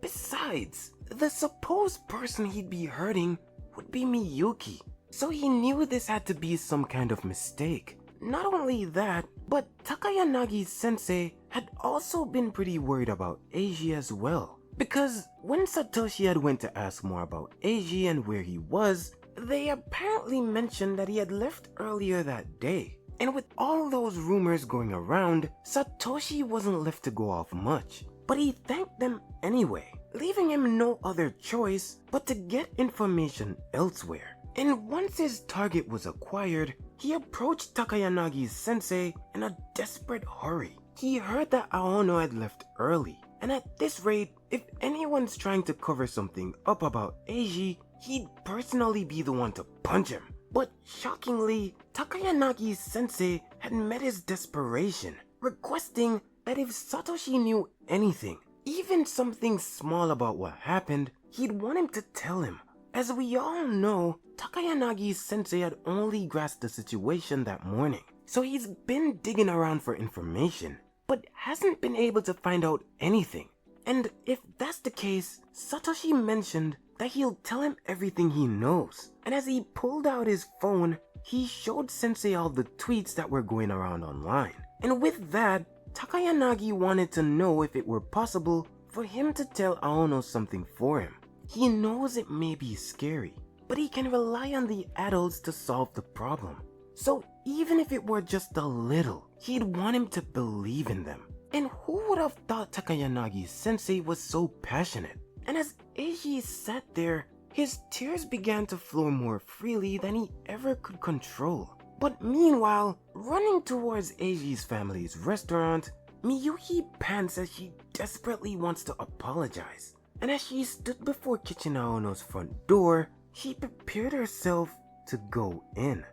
Besides, the supposed person he'd be hurting would be Miyuki, so he knew this had to be some kind of mistake. Not only that, but Takayanagi sensei had also been pretty worried about Eiji as well, because when Satoshi had went to ask more about Eiji and where he was, they apparently mentioned that he had left earlier that day. And with all those rumors going around, Satoshi wasn't left to go off much, but he thanked them anyway, leaving him no other choice but to get information elsewhere. And once his target was acquired, he approached Takayanagi sensei in a desperate hurry. He heard that Aono had left early, and at this rate, if anyone's trying to cover something up about Eiji, he'd personally be the one to punch him. But shockingly, Takayanagi sensei had met his desperation, requesting that if Satoshi knew anything, even something small about what happened, he'd want him to tell him. As we all know, Takayanagi sensei had only grasped the situation that morning, so he's been digging around for information, but hasn't been able to find out anything. And if that's the case, Satoshi mentioned that he'll tell him everything he knows. And as he pulled out his phone, he showed sensei all the tweets that were going around online. And with that, Takayanagi wanted to know if it were possible for him to tell Aono something for him. He knows it may be scary, but he can rely on the adults to solve the problem. So even if it were just a little, he'd want him to believe in them. And who would have thought Takayanagi sensei was so passionate? And as Eiji sat there, his tears began to flow more freely than he ever could control. But meanwhile, running towards Eiji's family's restaurant, Miyuki pants as she desperately wants to apologize. And as she stood before Kitchen Aono's front door, she prepared herself to go in.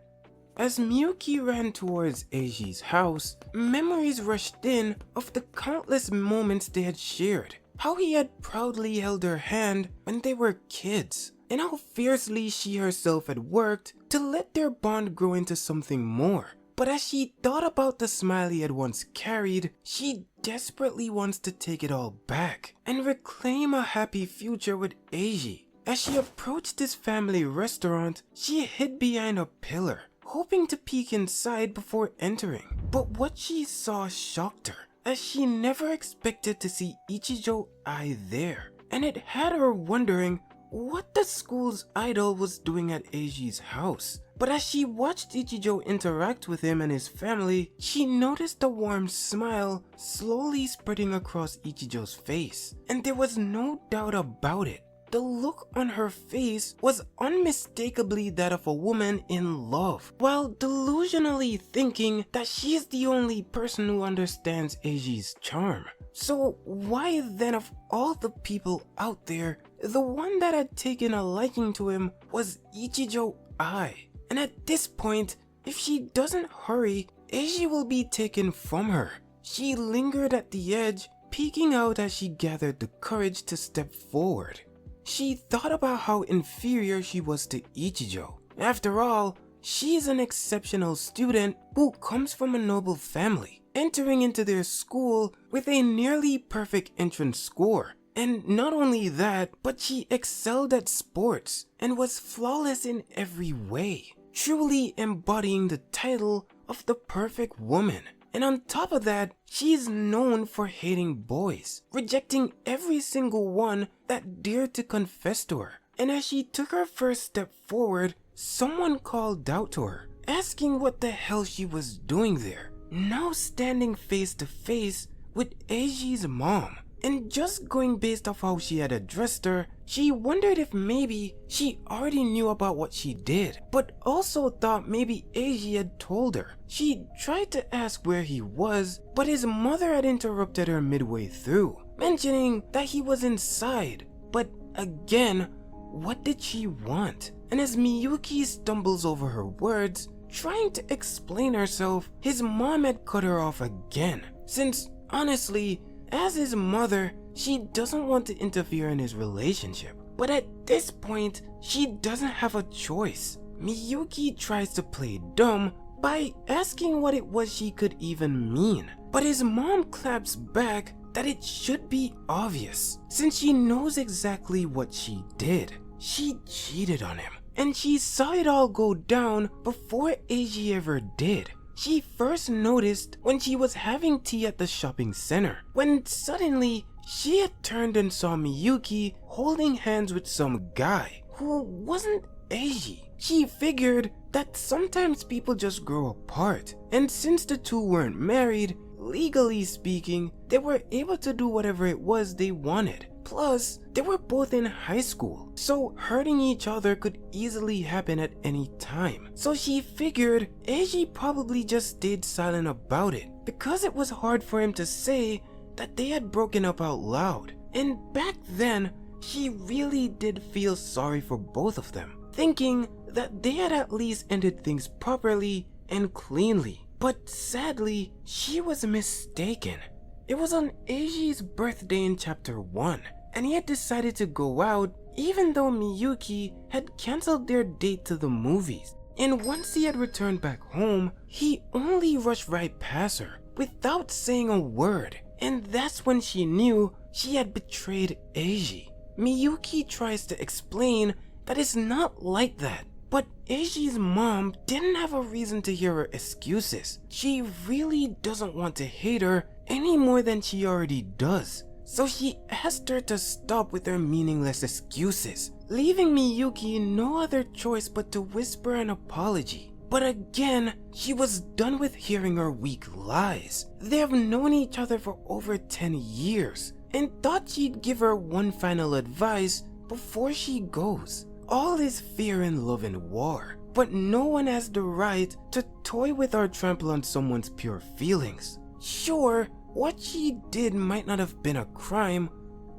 As Miyuki ran towards Eiji's house, memories rushed in of the countless moments they had shared. How he had proudly held her hand when they were kids, and how fiercely she herself had worked to let their bond grow into something more. But as she thought about the smile he had once carried, she desperately wants to take it all back and reclaim a happy future with Eiji. As she approached his family restaurant, she hid behind a pillar, hoping to peek inside before entering. But what she saw shocked her, as she never expected to see Ichijo Ai there, and it had her wondering what the school's idol was doing at Eiji's house. But as she watched Ichijo interact with him and his family, she noticed a warm smile slowly spreading across Ichijo's face, and there was no doubt about it. The look on her face was unmistakably that of a woman in love, while delusionally thinking that she is the only person who understands Eiji's charm. So why then, of all the people out there, the one that had taken a liking to him was Ichijo Ai? And at this point, if she doesn't hurry, Eiji will be taken from her. She lingered at the edge, peeking out as she gathered the courage to step forward. She thought about how inferior she was to Ichijo. After all, she is an exceptional student who comes from a noble family, entering into their school with a nearly perfect entrance score. And not only that, but she excelled at sports and was flawless in every way, truly embodying the title of the perfect woman. And on top of that, she is known for hating boys, rejecting every single one that dared to confess to her. And as she took her first step forward, someone called out to her, asking what the hell she was doing there. Now standing face to face with Eiji's mom. And just going based off how she had addressed her, she wondered if maybe she already knew about what she did, but also thought maybe Eiji had told her. She tried to ask where he was, but his mother had interrupted her midway through, mentioning that he was inside. But again, what did she want? And as Miyuki stumbles over her words, trying to explain herself, his mom had cut her off again, since honestly, as his mother, she doesn't want to interfere in his relationship. But at this point, she doesn't have a choice. Miyuki tries to play dumb, by asking what it was she could even mean. But his mom claps back that it should be obvious, since she knows exactly what she did. She cheated on him, and she saw it all go down before Eiji ever did. She first noticed when she was having tea at the shopping center, when suddenly she had turned and saw Miyuki holding hands with some guy who wasn't Eiji. She figured that sometimes people just grow apart, and since the two weren't married, legally speaking, they were able to do whatever it was they wanted. Plus, they were both in high school, so hurting each other could easily happen at any time. So she figured Eiji probably just stayed silent about it, because it was hard for him to say that they had broken up out loud. And back then, she really did feel sorry for both of them, thinking that they had at least ended things properly and cleanly. But sadly, she was mistaken. It was on Eiji's birthday in chapter 1, and he had decided to go out even though Miyuki had cancelled their date to the movies. And once he had returned back home, he only rushed right past her without saying a word. And that's when she knew she had betrayed Eiji. Miyuki tries to explain that it's not like that, but Eiji's mom didn't have a reason to hear her excuses. She really doesn't want to hate her any more than she already does. So she asked her to stop with her meaningless excuses, leaving Miyuki no other choice but to whisper an apology. But again, she was done with hearing her weak lies. They have known each other for over 10 years and thought she'd give her one final advice before she goes. All is fear and love and war, but no one has the right to toy with or trample on someone's pure feelings. Sure, what she did might not have been a crime,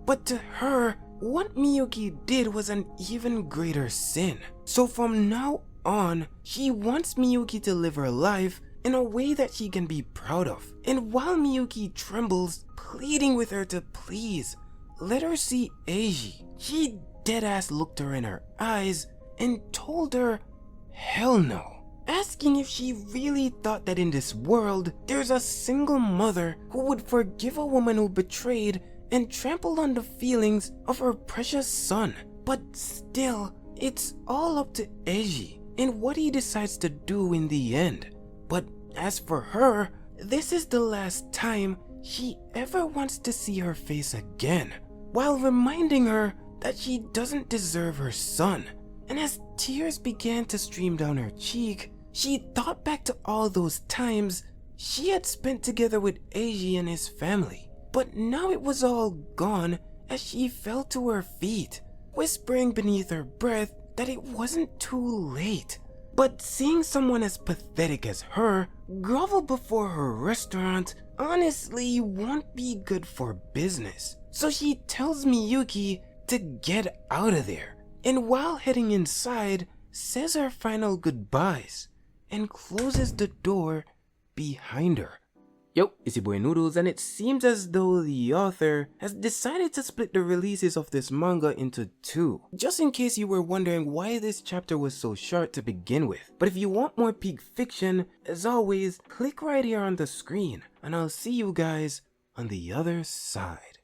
but to her, what Miyuki did was an even greater sin. So from now on, she wants Miyuki to live her life in a way that she can be proud of. And while Miyuki trembles, pleading with her to please let her see Eiji, she deadass looked her in her eyes and told her, hell no. Asking if she really thought that in this world, there's a single mother who would forgive a woman who betrayed and trampled on the feelings of her precious son. But still, it's all up to Eiji and what he decides to do in the end. But as for her, this is the last time she ever wants to see her face again, while reminding her that she doesn't deserve her son. And as tears began to stream down her cheek, she thought back to all those times she had spent together with Eiji and his family. But now it was all gone as she fell to her feet, whispering beneath her breath that it wasn't too late. But seeing someone as pathetic as her grovel before her restaurant honestly won't be good for business. So she tells Miyuki to get out of there, and while heading inside, says her final goodbyes and closes the door behind her. Yo, it's your boy Noodles, and it seems as though the author has decided to split the releases of this manga into two, just in case you were wondering why this chapter was so short to begin with. But if you want more peak fiction, as always, click right here on the screen, and I'll see you guys on the other side.